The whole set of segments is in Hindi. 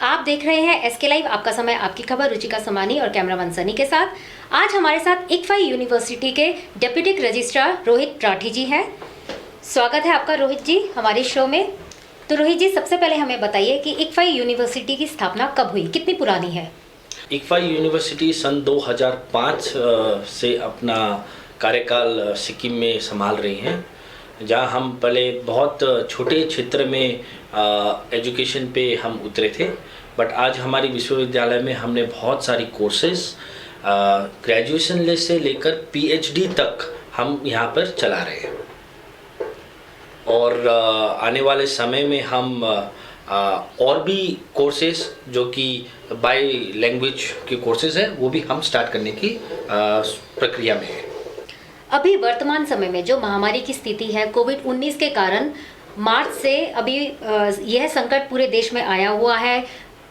आप देख रहे हैं एसके लाइव, आपका समय आपकी खबर, रुचिका समानी और कैमरामैन सनी के साथ। आज हमारे साथ इक्फाई यूनिवर्सिटी के डिप्टी रजिस्ट्रार रोहित राठी जी हैं। स्वागत है आपका रोहित जी हमारे शो में। तो रोहित जी, सबसे पहले हमें बताइए कि इक्फाई यूनिवर्सिटी की स्थापना कब हुई, कितनी पुरानी है? इक्फाई यूनिवर्सिटी सन 2005 से अपना कार्यकाल सिक्किम में संभाल रही हैं, जहाँ हम पहले बहुत छोटे क्षेत्र में एजुकेशन पे हम उतरे थे। बट आज हमारी विश्वविद्यालय में हमने बहुत सारी कोर्सेज ग्रेजुएशन से लेकर पीएचडी तक हम यहाँ पर चला रहे हैं। और आने वाले समय में हम और भी कोर्सेज जो कि बाय लैंग्वेज के कोर्सेज हैं वो भी हम स्टार्ट करने की प्रक्रिया में है। अभी वर्तमान समय में जो महामारी की स्थिति है कोविड-19 के कारण, मार्च से अभी यह संकट पूरे देश में आया हुआ है।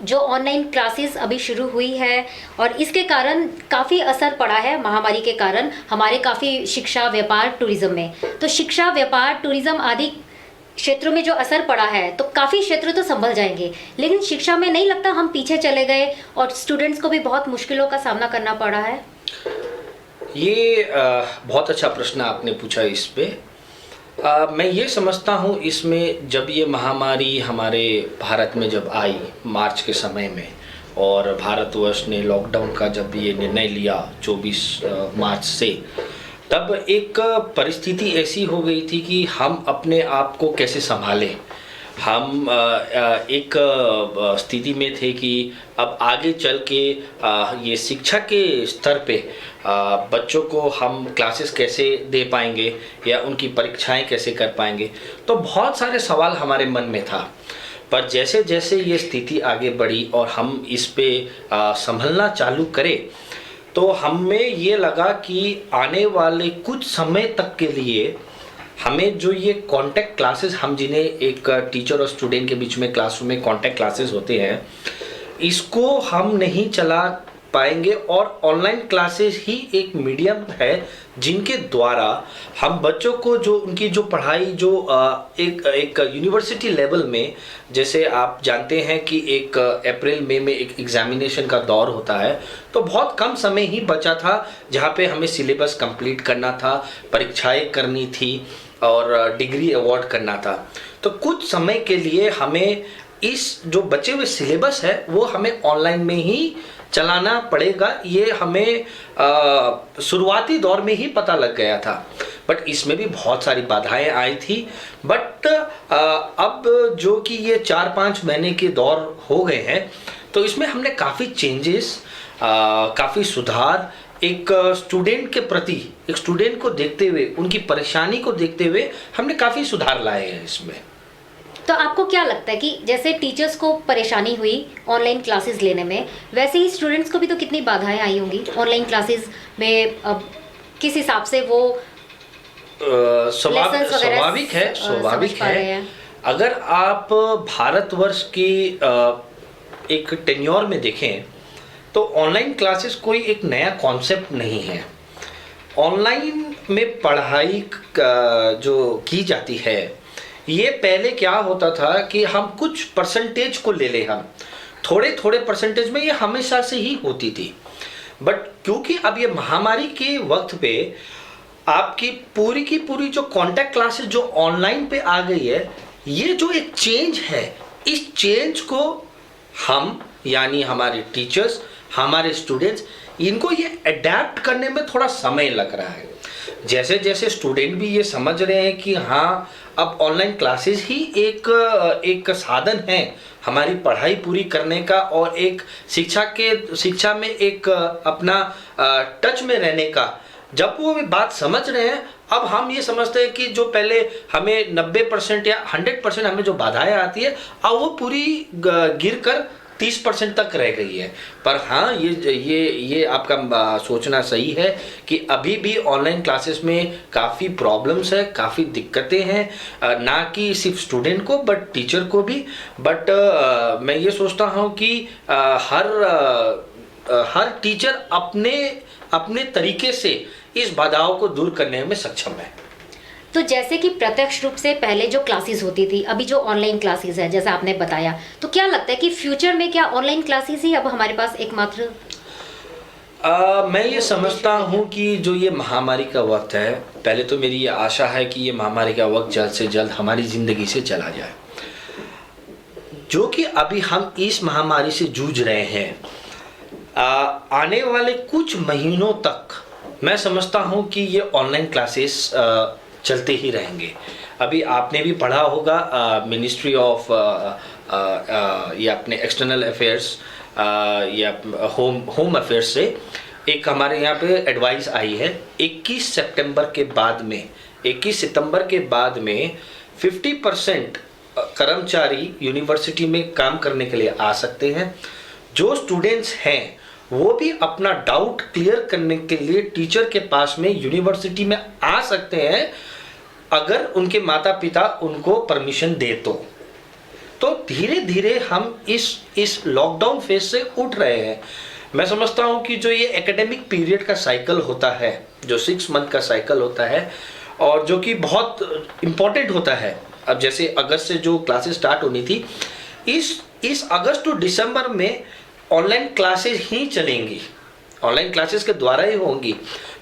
जो ऑनलाइन क्लासेस अभी शुरू हुई है और इसके कारण काफ़ी असर पड़ा है महामारी के कारण हमारे काफ़ी शिक्षा, व्यापार, टूरिज्म में। तो शिक्षा, व्यापार, टूरिज्म आदि क्षेत्रों में जो असर पड़ा है तो काफ़ी क्षेत्र तो संभल जाएंगे, लेकिन शिक्षा में नहीं लगता हम पीछे चले गए और स्टूडेंट्स को भी बहुत मुश्किलों का सामना करना पड़ा है? ये बहुत अच्छा प्रश्न आपने पूछा। इस पे मैं ये समझता हूँ, इसमें जब ये महामारी हमारे भारत में जब आई मार्च के समय में, और भारतवर्ष ने लॉकडाउन का जब ये निर्णय लिया 24 मार्च से, तब एक परिस्थिति ऐसी हो गई थी कि हम अपने आप को कैसे संभालें। हम एक स्थिति में थे कि अब आगे चल के ये शिक्षा के स्तर पे बच्चों को हम क्लासेस कैसे दे पाएंगे या उनकी परीक्षाएं कैसे कर पाएंगे। तो बहुत सारे सवाल हमारे मन में था। पर जैसे जैसे ये स्थिति आगे बढ़ी और हम इस पे संभलना चालू करें, तो हमें ये लगा कि आने वाले कुछ समय तक के लिए हमें जो ये कॉन्टैक्ट क्लासेस, हम जिन्हें एक टीचर और स्टूडेंट के बीच में क्लासरूम में कॉन्टैक्ट क्लासेस होते हैं, इसको हम नहीं चला पाएंगे। और ऑनलाइन क्लासेस ही एक मीडियम है जिनके द्वारा हम बच्चों को जो उनकी जो पढ़ाई जो एक यूनिवर्सिटी लेवल में, जैसे आप जानते हैं कि एक अप्रैल मई में एक एग्जामिनेशन का दौर होता है, तो बहुत कम समय ही बचा था जहाँ पे हमें सिलेबस कंप्लीट करना था, परीक्षाएं करनी थी और डिग्री अवार्ड करना था। तो कुछ समय के लिए हमें इस जो बचे हुए सिलेबस है वो हमें ऑनलाइन में ही चलाना पड़ेगा। ये हमें शुरुआती दौर में ही पता लग गया था, बट इसमें भी बहुत सारी बाधाएं आई थी। बट अब जो कि ये 4-5 महीने के दौर हो गए हैं, तो इसमें हमने काफ़ी चेंजेस, काफ़ी सुधार एक स्टूडेंट के प्रति, एक स्टूडेंट को देखते हुए, उनकी परेशानी को देखते हुए हमने काफ़ी सुधार लाए हैं इसमें। तो आपको क्या लगता है कि जैसे टीचर्स को परेशानी हुई ऑनलाइन क्लासेस लेने में, वैसे ही स्टूडेंट्स को भी तो कितनी बाधाएं आई होंगी ऑनलाइन क्लासेस में? अब किस हिसाब से वो स्वाभाविक है। अगर आप भारतवर्ष की एक टेन्योर में देखें तो ऑनलाइन क्लासेस कोई एक नया कॉन्सेप्ट नहीं है। ऑनलाइन में पढ़ाई जो की जाती है, ये पहले क्या होता था कि हम कुछ परसेंटेज को ले लें, हम थोड़े थोड़े परसेंटेज में, ये हमेशा से ही होती थी। बट क्योंकि अब ये महामारी के वक्त पे आपकी पूरी की पूरी जो कॉन्टैक्ट क्लासेस जो ऑनलाइन पे आ गई है, ये जो एक चेंज है, इस चेंज को हम यानी हमारे टीचर्स, हमारे स्टूडेंट्स, इनको ये अडेप्ट करने में थोड़ा समय लग रहा है। जैसे जैसे स्टूडेंट भी ये समझ रहे हैं कि हाँ, अब ऑनलाइन क्लासेस ही एक साधन है हमारी पढ़ाई पूरी करने का और एक शिक्षा में एक अपना टच में रहने का, जब वो बात समझ रहे हैं, अब हम ये समझते हैं कि जो पहले हमें 90% या 100% हमें जो बाधाएं आती है, अब वो पूरी गिर कर 30% तक रह गई है। पर हाँ, ये आपका सोचना सही है कि अभी भी ऑनलाइन क्लासेस में काफ़ी प्रॉब्लम्स है, काफ़ी दिक्कतें हैं, ना कि सिर्फ स्टूडेंट को बट टीचर को भी। बट मैं ये सोचता हूँ कि हर टीचर अपने तरीके से इस बाधाओं को दूर करने में सक्षम है। तो जैसे कि प्रत्यक्ष रूप से पहले जो क्लासेस होती थी, अभी जो ऑनलाइन क्लासेस है जैसा आपने बताया, तो क्या लगता है कि फ्यूचर में क्या ऑनलाइन क्लासेस ही अब हमारे पास एकमात्र? मैं ये समझता हूँ कि जो ये महामारी का वक्त है, पहले तो मेरी ये आशा है कि ये महामारी का वक्त जल्द से जल्द हमारी ज़िंदगी से चला जाए। जो कि अभी हम इस महामारी से जूझ रहे हैं, आने वाले कुछ महीनों तक मैं समझता हूँ कि ये ऑनलाइन क्लासेस चलते ही रहेंगे। अभी आपने भी पढ़ा होगा मिनिस्ट्री ऑफ ये अपने एक्सटर्नल अफेयर्स या होम अफेयर्स से एक हमारे यहाँ पे एडवाइस आई है 21 सितंबर के बाद में 50% कर्मचारी यूनिवर्सिटी में काम करने के लिए आ सकते हैं। जो स्टूडेंट्स हैं वो भी अपना डाउट क्लियर करने के लिए टीचर के पास में यूनिवर्सिटी में आ सकते हैं, अगर उनके माता पिता उनको परमिशन दे तो धीरे धीरे हम इस लॉकडाउन फेज से उठ रहे हैं। मैं समझता हूं कि जो ये एकेडमिक पीरियड का साइकिल होता है, जो 6 मंथ का साइकिल होता है और जो कि बहुत इम्पोर्टेंट होता है, अब जैसे अगस्त से जो क्लासेस स्टार्ट होनी थी, इस अगस्त टू दिसंबर में ऑनलाइन क्लासेस ही चलेंगी, ऑनलाइन क्लासेस के द्वारा ही होंगी।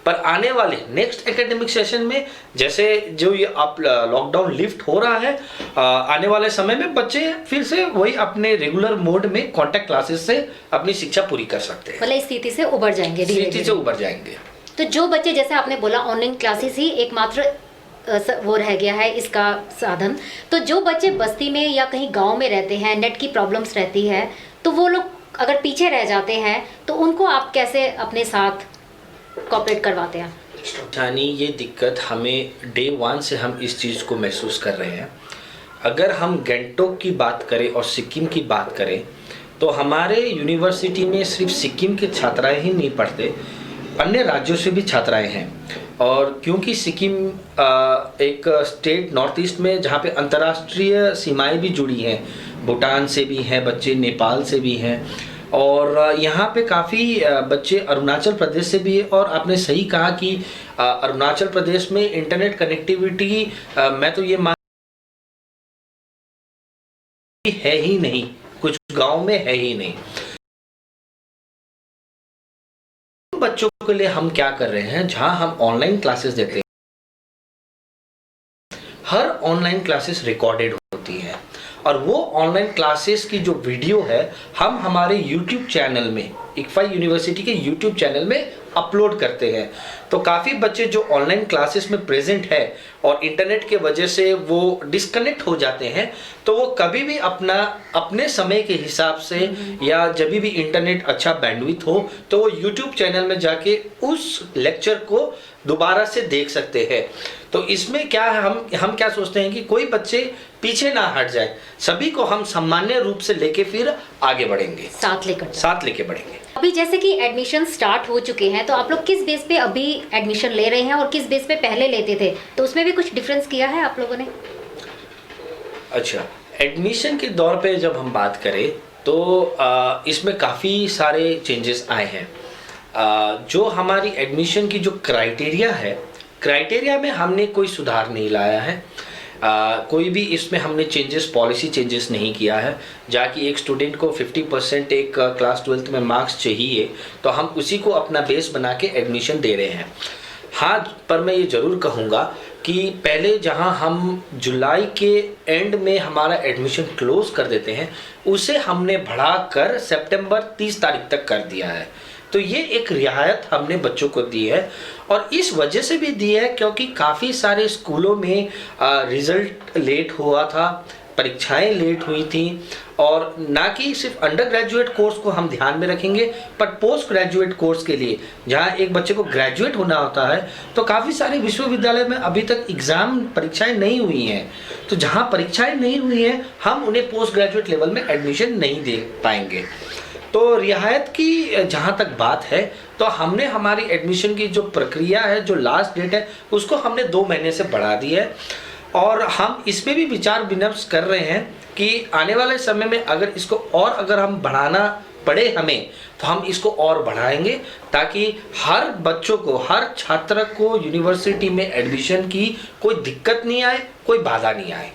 पर आने वाले नेक्स्ट एकेडमिक सेशन में जैसे जो ये अब लॉकडाउन लिफ्ट हो रहा है, आने वाले समय में बच्चे फिर से वही अपने रेगुलर मोड में कॉन्टैक्ट क्लासेस से अपनी शिक्षा पूरी कर सकते हैं। मतलब इस स्थिति से उबर जाएंगे, स्थिति से उबर जाएंगे। तो जो बच्चे, जैसे आपने बोला ऑनलाइन क्लासेस ही एकमात्र वो रह गया है इसका साधन, तो जो बच्चे बस्ती में या कहीं गांव में रहते हैं, नेट की प्रॉब्लम्स रहती है, तो वो लोग अगर पीछे रह जाते हैं तो उनको आप कैसे अपने साथ कोऑपरेट करवाते हैं? यानी ये दिक्कत हमें डे 1 से हम इस चीज़ को महसूस कर रहे हैं। अगर हम गैंगटॉक की बात करें और सिक्किम की बात करें तो हमारे यूनिवर्सिटी में सिर्फ सिक्किम के छात्राएं ही नहीं पढ़ते, अन्य राज्यों से भी छात्राएं हैं। और क्योंकि सिक्किम एक स्टेट नॉर्थ ईस्ट में जहाँ पे अंतर्राष्ट्रीय सीमाएं भी जुड़ी हैं, भूटान से भी हैं बच्चे, नेपाल से भी हैं, और यहाँ पे काफ़ी बच्चे अरुणाचल प्रदेश से भी है। और आपने सही कहा कि अरुणाचल प्रदेश में इंटरनेट कनेक्टिविटी मैं तो ये मान है ही नहीं, कुछ गांव में है ही नहीं। बच्चों के लिए हम क्या कर रहे हैं, जहां हम ऑनलाइन क्लासेस देते हैं, हर ऑनलाइन क्लासेस रिकॉर्डेड होती है और वो ऑनलाइन क्लासेस की जो वीडियो है हम हमारे YouTube चैनल में, इक्फा यूनिवर्सिटी के YouTube चैनल में अपलोड करते हैं। तो काफ़ी बच्चे जो ऑनलाइन क्लासेस में प्रेजेंट है और इंटरनेट के वजह से वो डिस्कनेक्ट हो जाते हैं, तो वो कभी भी अपने समय के हिसाब से या जब भी इंटरनेट अच्छा बैंडविड्थ हो तो वो YouTube चैनल में जाके उस लेक्चर को दोबारा से देख सकते हैं। तो इसमें क्या है, हम क्या सोचते हैं कि कोई बच्चे पीछे ना हट जाए, सभी को हम सामान्य रूप से लेके फिर आगे बढ़ेंगे, साथ लेके बढ़ेंगे। अभी जैसे कि एडमिशन स्टार्ट हो चुके हैं, तो आप लोग किस बेस पे अभी एडमिशन ले रहे हैं और किस बेस पे पहले लेते थे, तो उसमें भी कुछ डिफरेंस किया है आप लोगों ने? अच्छा, एडमिशन के दौर पे जब हम बात करें तो इसमें काफ़ी सारे चेंजेस आए हैं। जो हमारी एडमिशन की जो क्राइटेरिया में हमने कोई सुधार नहीं लाया है। कोई भी इसमें हमने पॉलिसी चेंजेस नहीं किया है। जाकि एक स्टूडेंट को 50% एक क्लास 12th में मार्क्स चाहिए तो हम उसी को अपना बेस बना के एडमिशन दे रहे हैं। हाँ, पर मैं ये ज़रूर कहूँगा कि पहले जहाँ हम जुलाई के एंड में हमारा एडमिशन क्लोज कर देते हैं, उसे हमने बढ़ाकर सितंबर 30 तारीख तक कर दिया है। तो ये एक रियायत हमने बच्चों को दी है और इस वजह से भी दी है क्योंकि काफ़ी सारे स्कूलों में रिज़ल्ट लेट हुआ था, परीक्षाएं लेट हुई थी। और ना कि सिर्फ अंडर ग्रेजुएट कोर्स को हम ध्यान में रखेंगे, पर पोस्ट ग्रेजुएट कोर्स के लिए जहां एक बच्चे को ग्रेजुएट होना होता है, तो काफ़ी सारे विश्वविद्यालय में अभी तक एग्ज़ाम परीक्षाएं नहीं हुई हैं। तो जहां परीक्षाएं नहीं हुई हैं, हम उन्हें पोस्ट ग्रेजुएट लेवल में एडमिशन नहीं दे पाएंगे। तो रियायत की जहाँ तक बात है, तो हमने हमारी एडमिशन की जो प्रक्रिया है, जो लास्ट डेट है, उसको हमने 2 महीने से बढ़ा दी है। और हम इस पे भी विचार विमर्श कर रहे हैं कि आने वाले समय में अगर इसको और अगर हम बढ़ाना पड़े हमें, तो हम इसको और बढ़ाएंगे, ताकि हर बच्चों को, हर छात्र को यूनिवर्सिटी में एडमिशन की कोई दिक्कत नहीं आए, कोई बाधा नहीं आए।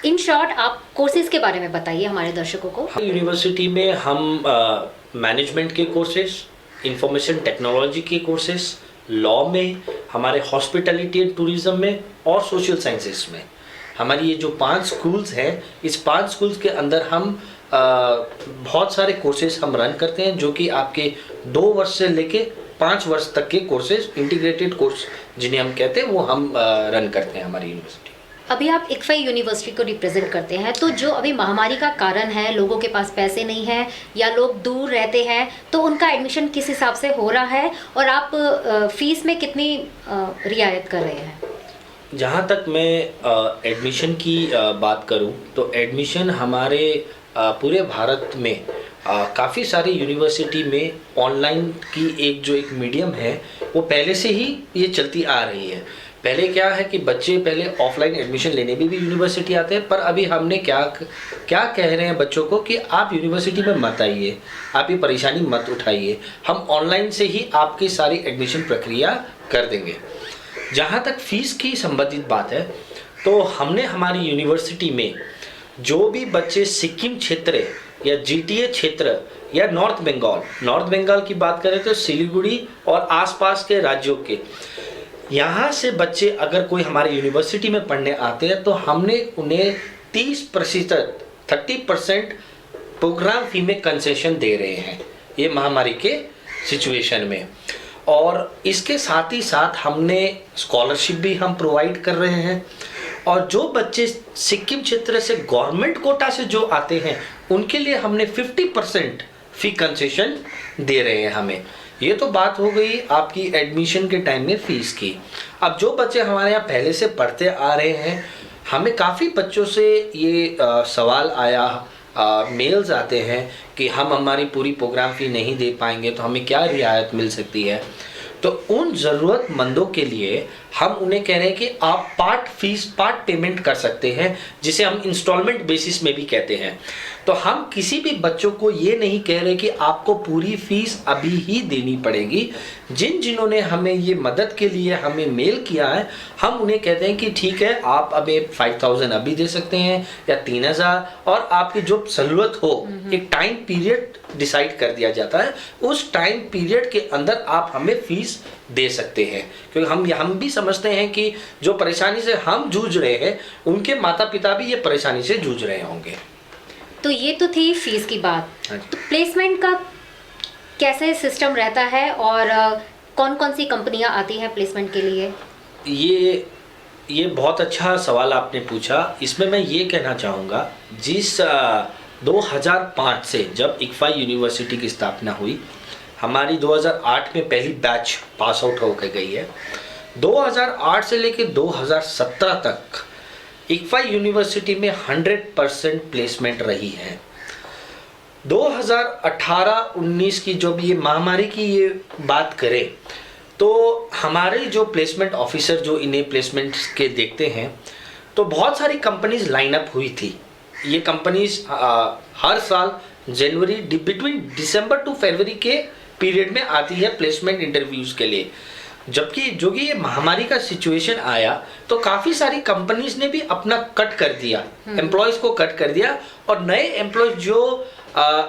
इन शॉर्ट आप कोर्सेज के बारे में बताइए हमारे दर्शकों को। यूनिवर्सिटी में हम मैनेजमेंट के कोर्सेज, इंफॉर्मेशन टेक्नोलॉजी के कोर्सेज, लॉ में, हमारे हॉस्पिटैलिटी एंड टूरिज्म में और सोशल साइंसेस में, हमारी ये जो 5 स्कूल्स हैं, इस 5 स्कूल्स के अंदर हम बहुत सारे कोर्सेज हम रन करते हैं, जो कि आपके 2 वर्ष से लेके 5 वर्ष तक के कोर्सेज, इंटीग्रेटेड कोर्स जिन्हें हम कहते हैं, वो हम रन करते हैं हमारी यूनिवर्सिटी। अभी आप इक्फाई यूनिवर्सिटी को रिप्रेजेंट करते हैं, तो जो अभी महामारी का कारण है, लोगों के पास पैसे नहीं है या लोग दूर रहते हैं, तो उनका एडमिशन किस हिसाब से हो रहा है और आप फीस में कितनी रियायत कर रहे हैं? जहाँ तक मैं एडमिशन की बात करूँ, तो एडमिशन हमारे पूरे भारत में काफ़ी सारी यूनिवर्सिटी में ऑनलाइन की एक मीडियम है, वो पहले से ही ये चलती आ रही है। पहले क्या है कि बच्चे पहले ऑफलाइन एडमिशन लेने भी यूनिवर्सिटी आते हैं, पर अभी हमने क्या कह रहे हैं बच्चों को कि आप यूनिवर्सिटी में मत आइए, आप ये परेशानी मत उठाइए, हम ऑनलाइन से ही आपकी सारी एडमिशन प्रक्रिया कर देंगे। जहाँ तक फीस की संबंधित बात है, तो हमने हमारी यूनिवर्सिटी में जो भी बच्चे सिक्किम क्षेत्र या जीटीए क्षेत्र या नॉर्थ बंगाल की बात करें तो सिलीगुड़ी और आसपास के राज्यों के, यहाँ से बच्चे अगर कोई हमारी यूनिवर्सिटी में पढ़ने आते हैं, तो हमने उन्हें 30% प्रोग्राम फी में कंसेशन दे रहे हैं ये महामारी के सिचुएशन में। और इसके साथ ही साथ हमने स्कॉलरशिप भी हम प्रोवाइड कर रहे हैं, और जो बच्चे सिक्किम क्षेत्र से गवर्नमेंट कोटा से जो आते हैं, उनके लिए हमने 50% फी कंसेशन दे रहे हैं हमें। ये तो बात हो गई आपकी एडमिशन के टाइम में फ़ीस की। अब जो बच्चे हमारे यहाँ पहले से पढ़ते आ रहे हैं, हमें काफ़ी बच्चों से ये सवाल आया, मेल्स आते हैं कि हम हमारी पूरी प्रोग्राम फ़ी नहीं दे पाएंगे, तो हमें क्या रियायत मिल सकती है। तो उन ज़रूरतमंदों के लिए हम उन्हें कह रहे हैं कि आप पार्ट पेमेंट कर सकते हैं, जिसे हम इंस्टॉलमेंट बेसिस में भी कहते हैं। तो हम किसी भी बच्चों को ये नहीं कह रहे कि आपको पूरी फीस अभी ही देनी पड़ेगी। जिन्होंने हमें ये मदद के लिए हमें मेल किया है, हम उन्हें कहते हैं कि ठीक है, आप अभी 5000 अभी दे सकते हैं या 3000, और आपकी जो ज़रूरत हो एक टाइम पीरियड डिसाइड कर दिया जाता है, उस टाइम पीरियड के अंदर आप हमें फीस दे सकते हैं। क्योंकि हम भी समझते हैं कि जो परेशानी से हम जूझ रहे हैं, उनके माता पिता भी ये परेशानी से जूझ रहे होंगे। तो ये तो थी फीस की बात। तो प्लेसमेंट का कैसे सिस्टम रहता है और कौन कौन सी कंपनियां आती हैं प्लेसमेंट के लिए? ये बहुत अच्छा सवाल आपने पूछा। इसमें मैं ये कहना चाहूँगा, जिस 2005 से जब इक्फाई यूनिवर्सिटी की स्थापना हुई, हमारी 2008 में पहली बैच पास आउट होकर गई है। 2008 से लेकर 2017 तक इक्फाई यूनिवर्सिटी में 100% प्लेसमेंट रही है। 2018-19 की जब ये महामारी की ये बात करें, तो हमारे जो प्लेसमेंट ऑफिसर जो इन्हें प्लेसमेंट के देखते हैं, तो बहुत सारी कंपनीज लाइन अप हुई थी। ये कंपनीज हर साल जनवरी बिटवीन दिसंबर टू फरवरी के पीरियड में आती है प्लेसमेंट इंटरव्यूज़ के लिए। जबकि जो कि ये महामारी का सिचुएशन आया, तो काफ़ी सारी कंपनीज ने भी अपना कट कर दिया, एम्प्लॉयज़ को कट कर दिया, और नए एम्प्लॉयज़ जो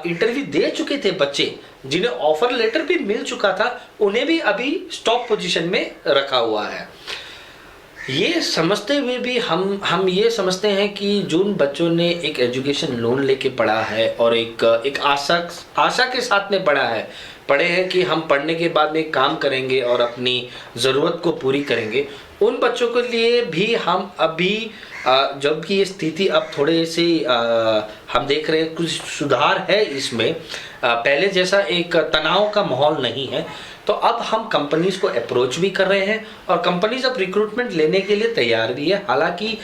इंटरव्यू दे चुके थे, बच्चे जिन्हें ऑफर लेटर भी मिल चुका था, उन्हें भी अभी स्टॉप पोजीशन में रखा हुआ है। ये समझते हुए भी हम ये समझते हैं कि जिन बच्चों ने एक एजुकेशन लोन लेके पढ़ा है और एक आशा के साथ में पढ़े हैं कि हम पढ़ने के बाद में काम करेंगे और अपनी ज़रूरत को पूरी करेंगे, उन बच्चों के लिए भी हम अभी जबकि ये स्थिति अब थोड़े से हम देख रहे हैं कुछ सुधार है इसमें, पहले जैसा एक तनाव का माहौल नहीं है, तो अब हम कंपनीज को अप्रोच भी कर रहे हैं और कंपनीज अब रिक्रूटमेंट लेने के लिए तैयार भी है। हालांकि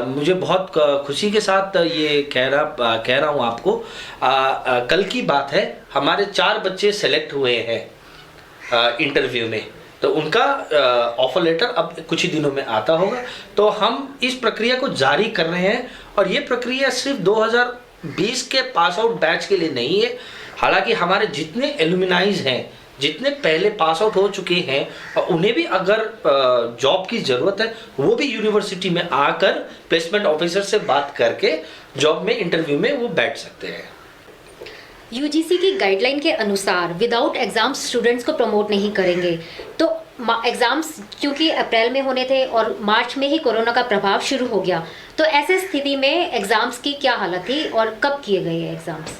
मुझे बहुत खुशी के साथ ये कह रहा हूँ आपको, कल की बात है, हमारे 4 बच्चे सेलेक्ट हुए हैं इंटरव्यू में। तो उनका ऑफर लेटर अब कुछ ही दिनों में आता होगा। तो हम इस प्रक्रिया को जारी कर रहे हैं और ये प्रक्रिया सिर्फ 2020 के पास आउट बैच के लिए नहीं है। हालांकि हमारे जितने एलुमनाइज हैं, जितने पहले पास आउट हो चुके हैं और उन्हें भी अगर जॉब की ज़रूरत है, वो भी यूनिवर्सिटी में आकर प्लेसमेंट ऑफिसर से बात करके जॉब में इंटरव्यू में वो बैठ सकते हैं। यूजीसी की गाइडलाइन के अनुसार विदाउट एग्जाम्स स्टूडेंट्स को प्रमोट नहीं करेंगे। तो एग्जाम्स क्योंकि अप्रैल में होने थे और मार्च में ही कोरोना का प्रभाव शुरू हो गया, तो ऐसे स्थिति में एग्जाम्स की क्या हालत थी और कब किए गए ये एग्जाम्स?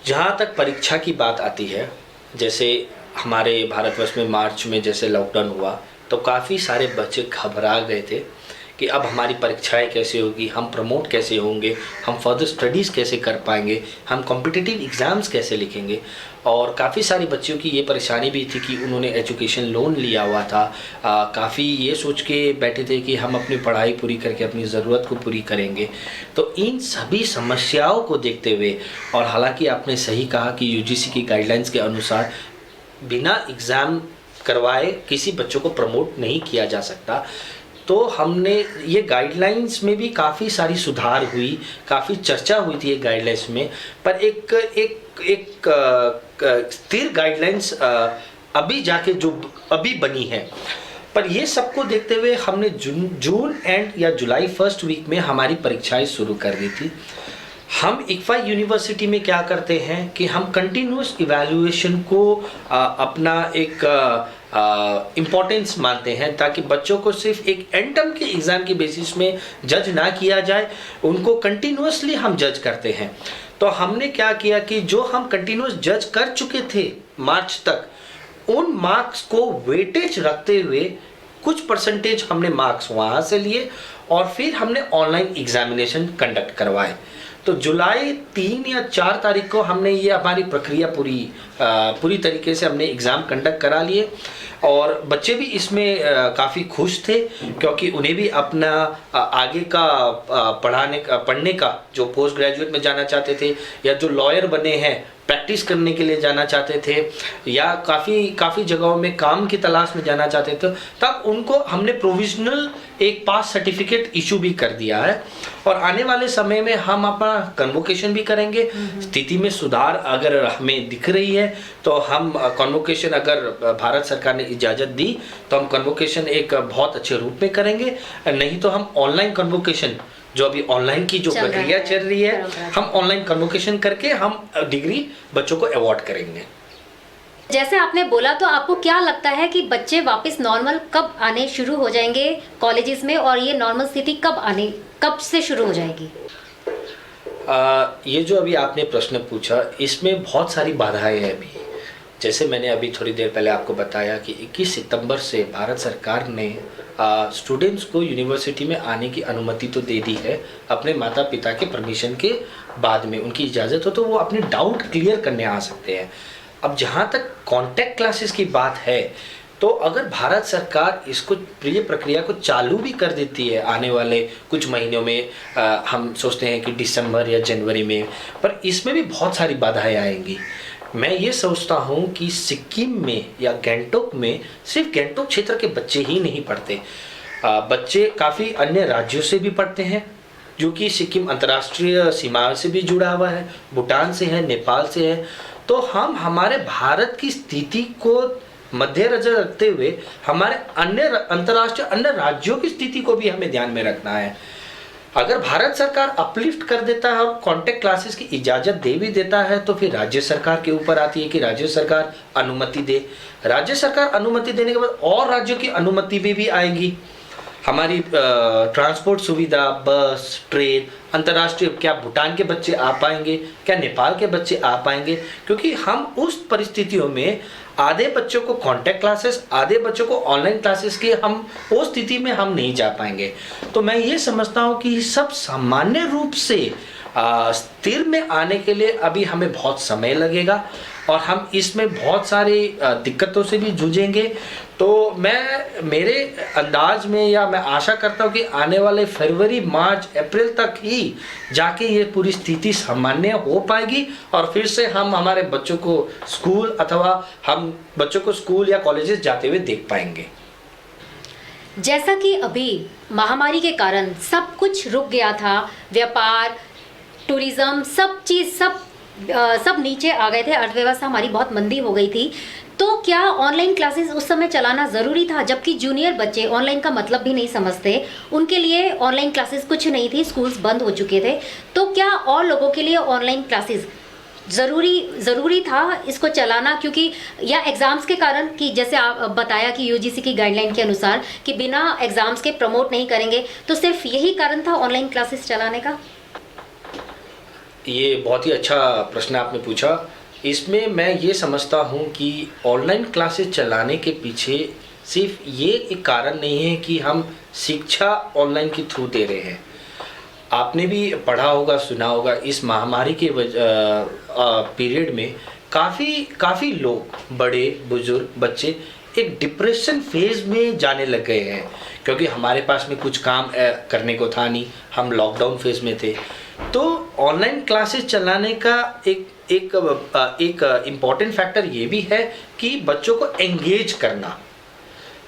जहाँ तक परीक्षा की बात आती है, जैसे हमारे भारतवर्ष में मार्च में जैसे लॉकडाउन हुआ तो काफ़ी सारे बच्चे घबरा गए थे कि अब हमारी परीक्षाएं कैसे होगी, हम प्रमोट कैसे होंगे, हम फर्दर स्टडीज़ कैसे कर पाएंगे, हम कॉम्पिटिटिव एग्ज़ाम्स कैसे लिखेंगे। और काफ़ी सारे बच्चों की ये परेशानी भी थी कि उन्होंने एजुकेशन लोन लिया हुआ था, काफ़ी ये सोच के बैठे थे कि हम अपनी पढ़ाई पूरी करके अपनी ज़रूरत को पूरी करेंगे। तो इन सभी समस्याओं को देखते हुए, और हालांकि आपने सही कहा कि यूजीसी की गाइडलाइंस के अनुसार बिना एग्ज़ाम करवाए किसी बच्चों को प्रमोट नहीं किया जा सकता, तो हमने ये गाइडलाइंस में भी काफ़ी सारी सुधार हुई, काफ़ी चर्चा हुई थी ये गाइडलाइंस में, पर एक स्थिर गाइडलाइंस अभी जाके जो अभी बनी है। पर ये सबको देखते हुए हमने जून एंड या जुलाई फर्स्ट वीक में हमारी परीक्षाएं शुरू कर दी थी। हम इक्फा यूनिवर्सिटी में क्या करते हैं कि हम कंटिन्यूस इवैल्यूएशन को अपना एक इम्पोर्टेंस मानते हैं, ताकि बच्चों को सिर्फ एक एंड टर्म के एग्ज़ाम की बेसिस में जज ना किया जाए, उनको कंटिन्यूसली हम जज करते हैं। तो हमने क्या किया कि जो हम कंटिन्यूस जज कर चुके थे मार्च तक, उन मार्क्स को वेटेज रखते हुए कुछ परसेंटेज हमने मार्क्स वहाँ से लिए और फिर हमने ऑनलाइन एग्जामिनेशन कंडक्ट करवाए। तो जुलाई 3 या 4 तारीख को हमने ये हमारी प्रक्रिया पूरी तरीके से हमने एग्ज़ाम कंडक्ट करा लिए और बच्चे भी इसमें काफ़ी खुश थे, क्योंकि उन्हें भी अपना आगे का पढ़ने का जो पोस्ट ग्रेजुएट में जाना चाहते थे या जो लॉयर बने हैं प्रैक्टिस करने के लिए जाना चाहते थे या काफ़ी जगहों में काम की तलाश में जाना चाहते थे, तब उनको हमने प्रोविजनल एक पास सर्टिफिकेट इशू भी कर दिया है। और आने वाले समय में हम अपना कन्वोकेशन भी करेंगे। स्थिति में सुधार अगर हमें दिख रही है तो हम कन्वोकेशन, अगर भारत सरकार ने इजाज़त दी तो हम कन्वोकेशन एक बहुत अच्छे रूप में करेंगे, नहीं तो हम ऑनलाइन कन्वोकेशन, जो अभी ऑनलाइन की जो प्रक्रिया चल रही है, हम ऑनलाइन कन्वोकेशन करके हम डिग्री बच्चों को अवॉर्ड करेंगे। जैसे आपने बोला, तो आपको क्या लगता है कि बच्चे वापस नॉर्मल कब आने शुरू हो जाएंगे कॉलेजेस में, और ये नॉर्मल स्थिति कब से शुरू हो जाएगी? ये जो अभी आपने प्रश्न पूछा, इसमें बहुत सारी बाधाएं हैं अभी। जैसे मैंने अभी थोड़ी देर पहले आपको बताया कि 21 सितंबर से भारत सरकार ने स्टूडेंट्स को यूनिवर्सिटी में आने की अनुमति तो दे दी है, अपने माता पिता के परमिशन के बाद में उनकी इजाज़त हो तो वो अपने डाउट क्लियर करने आ सकते हैं। अब जहाँ तक कॉन्टैक्ट क्लासेस की बात है, तो अगर भारत सरकार इसको ये प्रक्रिया को चालू भी कर देती है आने वाले कुछ महीनों में, हम सोचते हैं कि दिसंबर या जनवरी में, पर इसमें भी बहुत सारी बाधाएं आएंगी। मैं ये सोचता हूँ कि सिक्किम में या गैंगटॉक में सिर्फ गैंगटॉक क्षेत्र के बच्चे ही नहीं पढ़ते, बच्चे काफ़ी अन्य राज्यों से भी पढ़ते हैं, जो कि सिक्किम अंतर्राष्ट्रीय सीमा से भी जुड़ा हुआ है, भूटान से है, नेपाल से है। तो हम हमारे भारत की स्थिति को मद्देनजर रखते हुए हमारे अन्य अंतर्राष्ट्रीय अन्य राज्यों की स्थिति को भी हमें ध्यान में रखना है। अगर भारत सरकार अपलिफ्ट कर देता है और कॉन्टैक्ट क्लासेस की इजाज़त दे भी देता है, तो फिर राज्य सरकार के ऊपर आती है कि राज्य सरकार अनुमति दे। राज्य सरकार अनुमति देने के बाद और राज्यों की अनुमति भी आएगी। हमारी ट्रांसपोर्ट सुविधा, बस, ट्रेन, अंतर्राष्ट्रीय, क्या भूटान के बच्चे आ पाएंगे, क्या नेपाल के बच्चे आ पाएंगे, क्योंकि हम उस परिस्थितियों में आधे बच्चों को कॉन्टैक्ट क्लासेस, आधे बच्चों को ऑनलाइन क्लासेस के हम वो स्थिति में हम नहीं जा पाएंगे। तो मैं ये समझता हूँ कि सब सामान्य रूप से स्थिर में आने के लिए अभी हमें बहुत समय लगेगा। और हम इसमें बहुत सारी दिक्कतों से भी जूझेंगे। तो मैं मेरे अंदाज में या मैं आशा करता हूँ कि आने वाले फरवरी, मार्च, अप्रैल तक ही जाके ये पूरी स्थिति सामान्य हो पाएगी और फिर से हम हमारे बच्चों को स्कूल अथवा हम बच्चों को स्कूल या कॉलेजेस जाते हुए देख पाएंगे। जैसा कि अभी महामारी के कारण सब कुछ रुक गया था, व्यापार, टूरिज्म, सब चीज़ सब नीचे आ गए थे, अर्थव्यवस्था हमारी बहुत मंदी हो गई थी। तो क्या ऑनलाइन क्लासेस उस समय चलाना ज़रूरी था, जबकि जूनियर बच्चे ऑनलाइन का मतलब भी नहीं समझते, उनके लिए ऑनलाइन क्लासेस कुछ नहीं थी, स्कूल्स बंद हो चुके थे। तो क्या और लोगों के लिए ऑनलाइन क्लासेस ज़रूरी था इसको चलाना, क्योंकि या एग्ज़ाम्स के कारण, कि जैसे आप बताया कि यूजीसी की गाइडलाइन के अनुसार कि बिना एग्ज़ाम्स के प्रमोट नहीं करेंगे, तो सिर्फ यही कारण था ऑनलाइन क्लासेस चलाने का? ये बहुत ही अच्छा प्रश्न आपने पूछा। इसमें मैं ये समझता हूँ कि ऑनलाइन क्लासेस चलाने के पीछे सिर्फ ये एक कारण नहीं है कि हम शिक्षा ऑनलाइन के थ्रू दे रहे हैं। आपने भी पढ़ा होगा, सुना होगा, इस महामारी के पीरियड में काफ़ी लोग, बड़े बुजुर्ग, बच्चे एक डिप्रेशन फेज में जाने लग गए हैं, क्योंकि हमारे पास में कुछ काम करने को था नहीं, हम लॉकडाउन फेज में थे। तो ऑनलाइन क्लासेस चलाने का एक इम्पॉर्टेंट फैक्टर ये भी है कि बच्चों को एंगेज करना।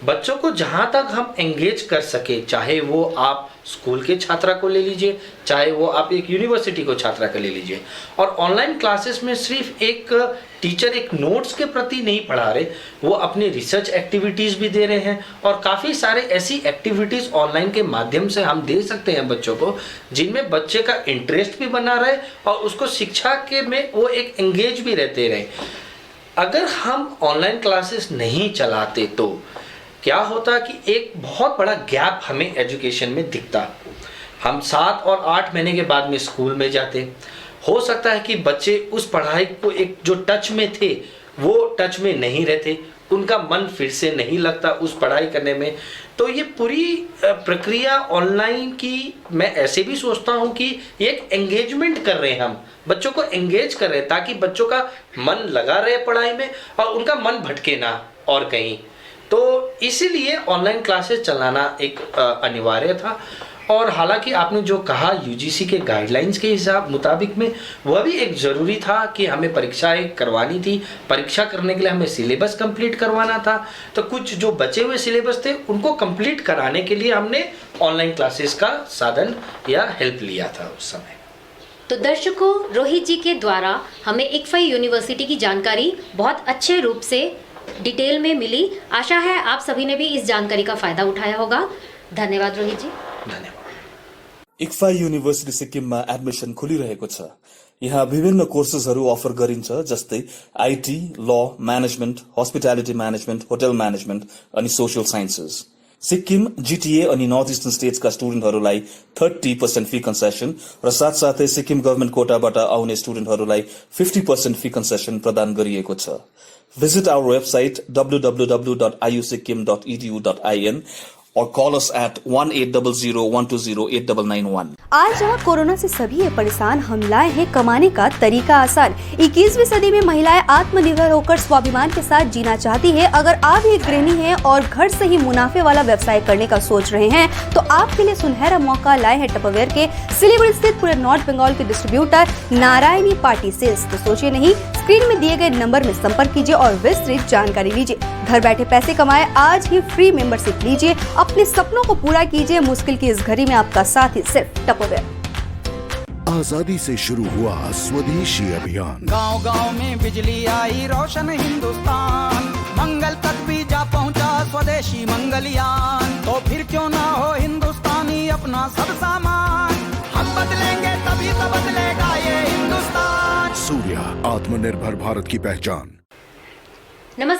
बच्चों को जहाँ तक हम एंगेज कर सके, चाहे वो आप स्कूल के छात्रा को ले लीजिए, चाहे वो आप एक यूनिवर्सिटी को छात्रा को ले लीजिए। और ऑनलाइन क्लासेस में सिर्फ एक टीचर एक नोट्स के प्रति नहीं पढ़ा रहे, वो अपनी रिसर्च एक्टिविटीज़ भी दे रहे हैं और काफ़ी सारे ऐसी एक्टिविटीज़ ऑनलाइन के माध्यम से हम दे सकते हैं बच्चों को, जिनमें बच्चे का इंटरेस्ट भी बना रहे और उसको शिक्षा के में वो एक एंगेज भी रहते रहे। अगर हम ऑनलाइन क्लासेस नहीं चलाते तो क्या होता कि एक बहुत बड़ा गैप हमें एजुकेशन में दिखता। हम 7 और 8 महीने के बाद में स्कूल में जाते, हो सकता है कि बच्चे उस पढ़ाई को एक जो टच में थे वो टच में नहीं रहते, उनका मन फिर से नहीं लगता उस पढ़ाई करने में। तो ये पूरी प्रक्रिया ऑनलाइन की मैं ऐसे भी सोचता हूँ कि एक एंगेजमेंट कर रहे हैं, हम बच्चों को एंगेज कर रहे हैं ताकि बच्चों का मन लगा रहे पढ़ाई में और उनका मन भटके ना और कहीं। तो इसीलिए ऑनलाइन क्लासेस चलाना एक अनिवार्य था। और हालांकि आपने जो कहा यूजीसी के गाइडलाइंस के हिसाब मुताबिक में वह भी एक ज़रूरी था कि हमें परीक्षाएं करवानी थी, परीक्षा करने के लिए हमें सिलेबस कंप्लीट करवाना था। तो कुछ जो बचे हुए सिलेबस थे उनको कंप्लीट कराने के लिए हमने ऑनलाइन क्लासेस का साधन या हेल्प लिया था उस समय। तो दर्शकों, रोहित जी के द्वारा हमें इक्फाई यूनिवर्सिटी की जानकारी बहुत अच्छे रूप से डिटेल में मिली। आशा है आप सभी ने भी इस जानकारी का फायदा उठाया होगा। धन्यवाद रोहित जी। धन्यवाद। इक्फाई युनिभर्सिटी सिक्किममा एडमिसन खुलिरहेको छ। यहाँ विभिन्न कोर्सेसहरू अफर गरिन्छ, जस्तै आईटी, ल, management, hospitality management, hotel management अनि सोशल साइन्सेस। सिक्किम, जीटीए अनि नर्थ इस्टर्न स्टेट्सका स्टुडेन्टहरूलाई 30% फी कन्सेसन र साथसाथै सिक्किम गभर्मेन्ट कोटाबाट आउने स्टुडेन्टहरूलाई 50% फी कन्सेसन प्रदान गरिएको छ। Visit our website www.iusikkim.edu.in और कॉल अस एट 1800-120-8991। आज जहाँ कोरोना से सभी है परेशान, हम लाए हैं कमाने का तरीका आसान। 21वीं सदी में महिलाएं आत्मनिर्भर होकर स्वाभिमान के साथ जीना चाहती है। अगर आप एक गृहिणी हैं और घर से ही मुनाफे वाला व्यवसाय करने का सोच रहे हैं, तो आपके लिए सुनहरा मौका लाए हैं टपरवेयर के सिलीगुड़ी स्थित पूरे नॉर्थ बंगाल के डिस्ट्रीब्यूटर नारायणी पार्टी सेल्स। तो सोचिए नहीं, स्क्रीन में दिए गए नंबर में संपर्क कीजिए और विस्तृत जानकारी लीजिए। घर बैठे पैसे कमाए, आज ही फ्री मेंबरशिप लीजिए, अपने सपनों को पूरा कीजिए। मुश्किल की इस घड़ी में आपका साथ ही सिर्फ टपरवेयर। आजादी से शुरू हुआ स्वदेशी अभियान, गांव-गांव में बिजली आई, रोशन हिंदुस्तान, मंगल तक भी जा पहुंचा स्वदेशी मंगलयान। तो फिर क्यों ना हो हिंदुस्तानी अपना सब सामान, हम बदलेंगे तभी तो बदलेगा ये हिंदुस्तान। सूर्या, आत्मनिर्भर भारत की पहचान। नमस्कार।